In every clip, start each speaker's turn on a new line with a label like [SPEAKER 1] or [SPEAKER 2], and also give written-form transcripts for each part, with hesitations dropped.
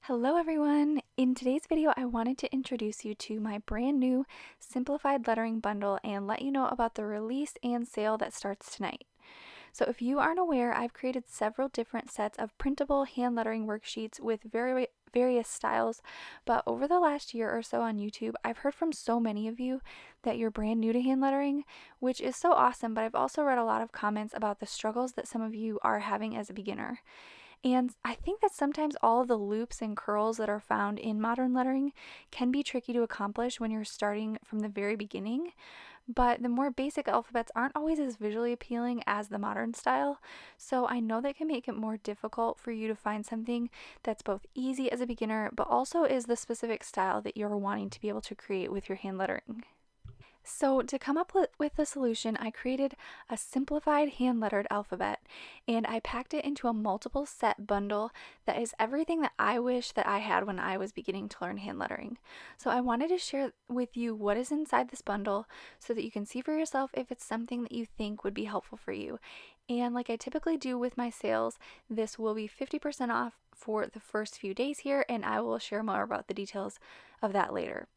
[SPEAKER 1] Hello everyone! In today's video, I wanted to introduce you to my brand new Simplified lettering bundle and let you know about the release and sale that starts tonight. So if you aren't aware, I've created several different sets of printable hand lettering worksheets with various styles, but over the last year or so on YouTube, I've heard from so many of you that you're brand new to hand lettering, which is so awesome, but I've also read a lot of comments about the struggles that some of you are having as a beginner. And I think that sometimes all of the loops and curls that are found in modern lettering can be tricky to accomplish when you're starting from the very beginning, but the more basic alphabets aren't always as visually appealing as the modern style, so I know that can make it more difficult for you to find something that's both easy as a beginner, but also is the specific style that you're wanting to be able to create with your hand lettering. So to come up with the solution, I created a simplified hand-lettered alphabet, and I packed it into a multiple set bundle that is everything that I wish that I had when I was beginning to learn hand lettering. So I wanted to share with you what is inside this bundle so that you can see for yourself if it's something that you think would be helpful for you. And like I typically do with my sales, this will be 50% off for the first few days here, and I will share more about the details of that later.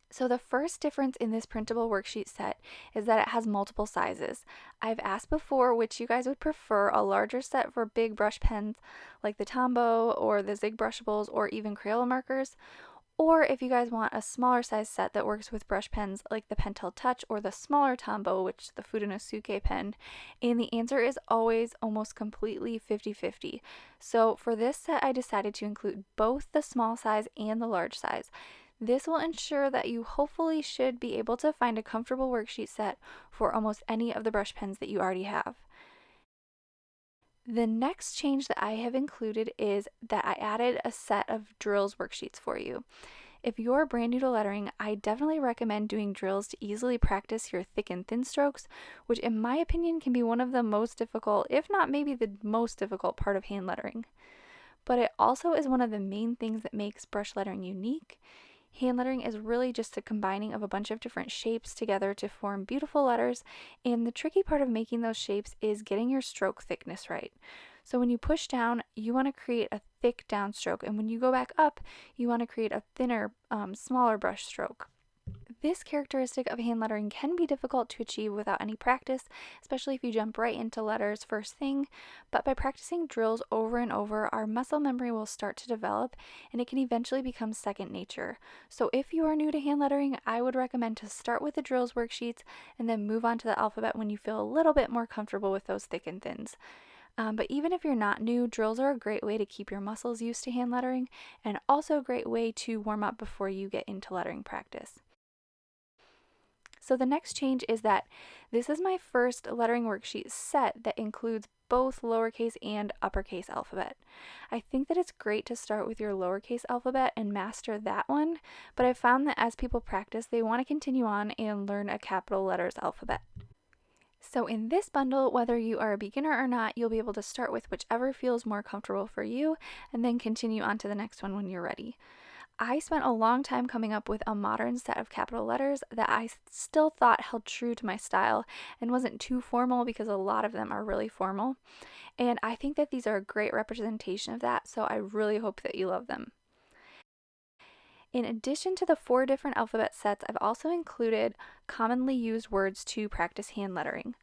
[SPEAKER 1] So the first difference in this printable worksheet set is that it has multiple sizes. I've asked before which you guys would prefer, a larger set for big brush pens like the Tombow or the Zig Brushables or even Crayola markers, or if you guys want a smaller size set that works with brush pens like the Pentel Touch or the smaller Tombow, which is the Fudenosuke pen. And the answer is always almost completely 50-50. So for this set, I decided to include both the small size and the large size. This will ensure that you hopefully should be able to find a comfortable worksheet set for almost any of the brush pens that you already have. The next change that I have included is that I added a set of drills worksheets for you. If you're brand new to lettering, I definitely recommend doing drills to easily practice your thick and thin strokes, which in my opinion can be one of the most difficult, if not maybe the most difficult part of hand lettering. But it also is one of the main things that makes brush lettering unique. Hand lettering is really just a combining of a bunch of different shapes together to form beautiful letters, and the tricky part of making those shapes is getting your stroke thickness right. So when you push down, you want to create a thick downstroke, and when you go back up, you want to create a thinner, smaller brush stroke. This characteristic of hand lettering can be difficult to achieve without any practice, especially if you jump right into letters first thing, but by practicing drills over and over, our muscle memory will start to develop and it can eventually become second nature. So if you are new to hand lettering, I would recommend to start with the drills worksheets and then move on to the alphabet when you feel a little bit more comfortable with those thick and thins. But even if you're not new, drills are a great way to keep your muscles used to hand lettering and also a great way to warm up before you get into lettering practice. So the next change is that this is my first lettering worksheet set that includes both lowercase and uppercase alphabet. I think that it's great to start with your lowercase alphabet and master that one, but I've found that as people practice, they want to continue on and learn a capital letters alphabet. So in this bundle, whether you are a beginner or not, you'll be able to start with whichever feels more comfortable for you and then continue on to the next one when you're ready. I spent a long time coming up with a modern set of capital letters that I still thought held true to my style and wasn't too formal because a lot of them are really formal. And I think that these are a great representation of that, so I really hope that you love them. In addition to the 4 different alphabet sets, I've also included commonly used words to practice hand lettering.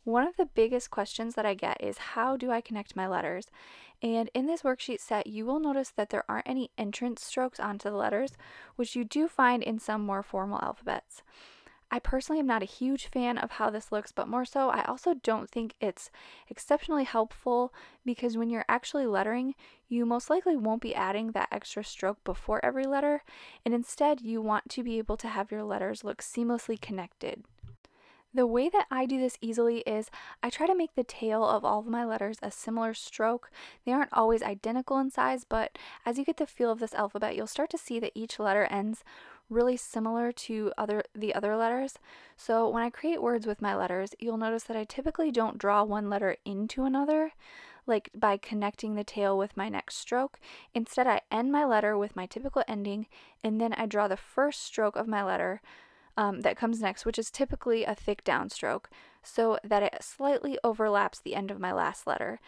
[SPEAKER 1] One of the biggest questions that I get is how do I connect my letters? And in this worksheet set, you will notice that there aren't any entrance strokes onto the letters, which you do find in some more formal alphabets. I personally am not a huge fan of how this looks, but more so, I also don't think it's exceptionally helpful because when you're actually lettering, you most likely won't be adding that extra stroke before every letter, and instead you want to be able to have your letters look seamlessly connected. The way that I do this easily is I try to make the tail of all of my letters a similar stroke. They aren't always identical in size, but as you get the feel of this alphabet, you'll start to see that each letter ends really similar to the other letters. So when I create words with my letters, you'll notice that I typically don't draw one letter into another, like by connecting the tail with my next stroke. Instead, I end my letter with my typical ending, and then I draw the first stroke of my letter that comes next, which is typically a thick downstroke, so that it slightly overlaps the end of my last letter.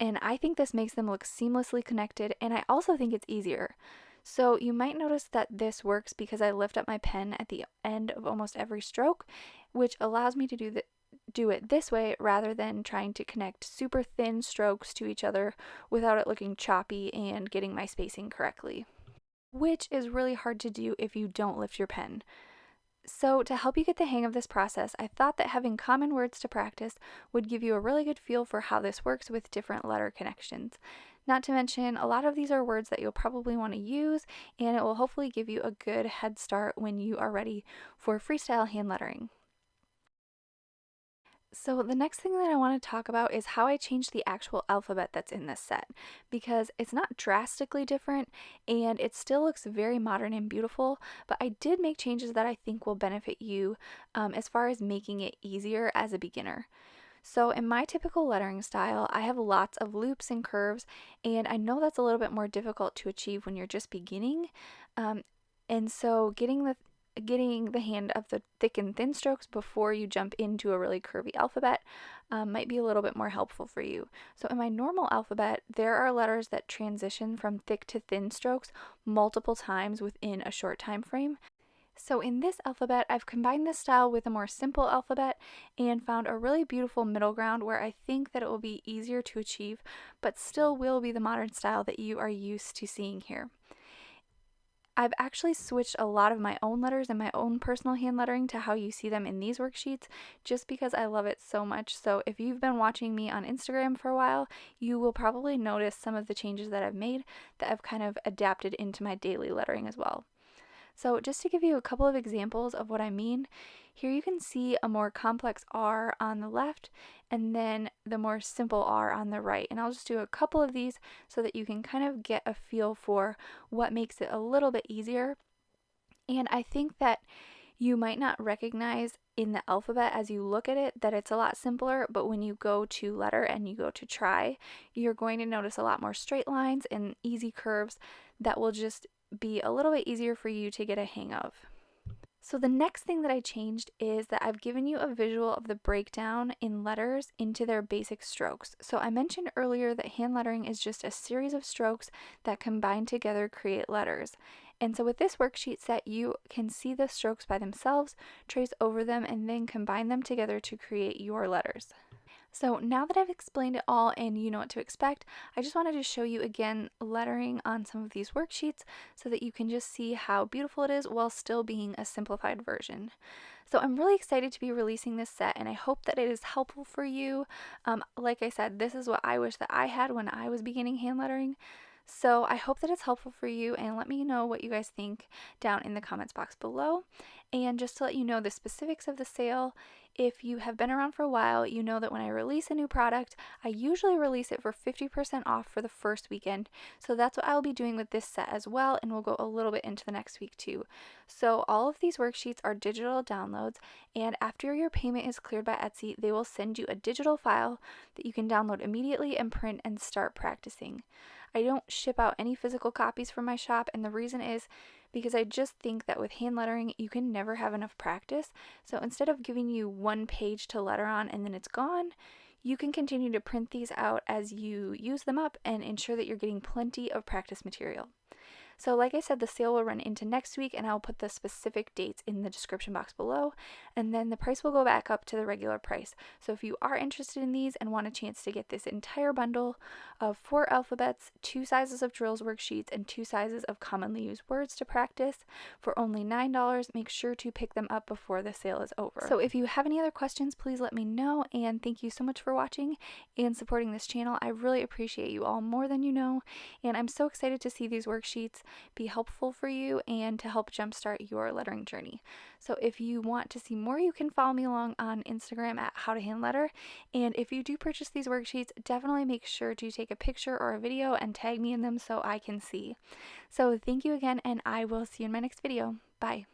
[SPEAKER 1] And I think this makes them look seamlessly connected, and I also think it's easier. So you might notice that this works because I lift up my pen at the end of almost every stroke, which allows me to do it this way rather than trying to connect super thin strokes to each other without it looking choppy and getting my spacing correctly, which is really hard to do if you don't lift your pen. So, to help you get the hang of this process, I thought that having common words to practice would give you a really good feel for how this works with different letter connections. Not to mention, a lot of these are words that you'll probably want to use, and it will hopefully give you a good head start when you are ready for freestyle hand lettering. So the next thing that I want to talk about is how I changed the actual alphabet that's in this set, because it's not drastically different and it still looks very modern and beautiful, but I did make changes that I think will benefit you as far as making it easier as a beginner. So in my typical lettering style, I have lots of loops and curves, and I know that's a little bit more difficult to achieve when you're just beginning. And so getting the hand of the thick and thin strokes before you jump into a really curvy alphabet might be a little bit more helpful for you. So in my normal alphabet, there are letters that transition from thick to thin strokes multiple times within a short time frame. So in this alphabet, I've combined this style with a more simple alphabet and found a really beautiful middle ground where I think that it will be easier to achieve, but still will be the modern style that you are used to seeing here. I've actually switched a lot of my own letters and my own personal hand lettering to how you see them in these worksheets just because I love it so much. So if you've been watching me on Instagram for a while, you will probably notice some of the changes that I've made that I've kind of adapted into my daily lettering as well. So just to give you a couple of examples of what I mean, here you can see a more complex R on the left and then the more simple R on the right. And I'll just do a couple of these so that you can kind of get a feel for what makes it a little bit easier. And I think that you might not recognize in the alphabet as you look at it that it's a lot simpler, but when you go to letter and you go to try, you're going to notice a lot more straight lines and easy curves that will just be a little bit easier for you to get a hang of. So the next thing that I changed is that I've given you a visual of the breakdown in letters into their basic strokes. So I mentioned earlier that hand lettering is just a series of strokes that combine together create letters. And so with this worksheet set, you can see the strokes by themselves, trace over them, and then combine them together to create your letters. So now that I've explained it all and you know what to expect, I just wanted to show you again lettering on some of these worksheets so that you can just see how beautiful it is while still being a simplified version. So I'm really excited to be releasing this set and I hope that it is helpful for you. Like I said, this is what I wish that I had when I was beginning hand lettering. So I hope that it's helpful for you and let me know what you guys think down in the comments box below. And just to let you know the specifics of the sale, if you have been around for a while, you know that when I release a new product, I usually release it for 50% off for the first weekend. So that's what I'll be doing with this set as well, and we'll go a little bit into the next week too. So all of these worksheets are digital downloads, and after your payment is cleared by Etsy, they will send you a digital file that you can download immediately and print and start practicing. I don't ship out any physical copies from my shop, and the reason is because I just think that with hand lettering, you can never have enough practice. So instead of giving you one page to letter on and then it's gone, you can continue to print these out as you use them up and ensure that you're getting plenty of practice material. So like I said, the sale will run into next week and I'll put the specific dates in the description box below, and then the price will go back up to the regular price. So if you are interested in these and want a chance to get this entire bundle of 4 alphabets, 2 sizes of drills worksheets, and 2 sizes of commonly used words to practice for only $9, make sure to pick them up before the sale is over. So if you have any other questions, please let me know, and thank you so much for watching and supporting this channel. I really appreciate you all more than you know, and I'm so excited to see these worksheets be helpful for you and to help jumpstart your lettering journey. So if you want to see more, you can follow me along on Instagram at How to Hand Letter. And if you do purchase these worksheets, definitely make sure to take a picture or a video and tag me in them so I can see. So thank you again, and I will see you in my next video. Bye.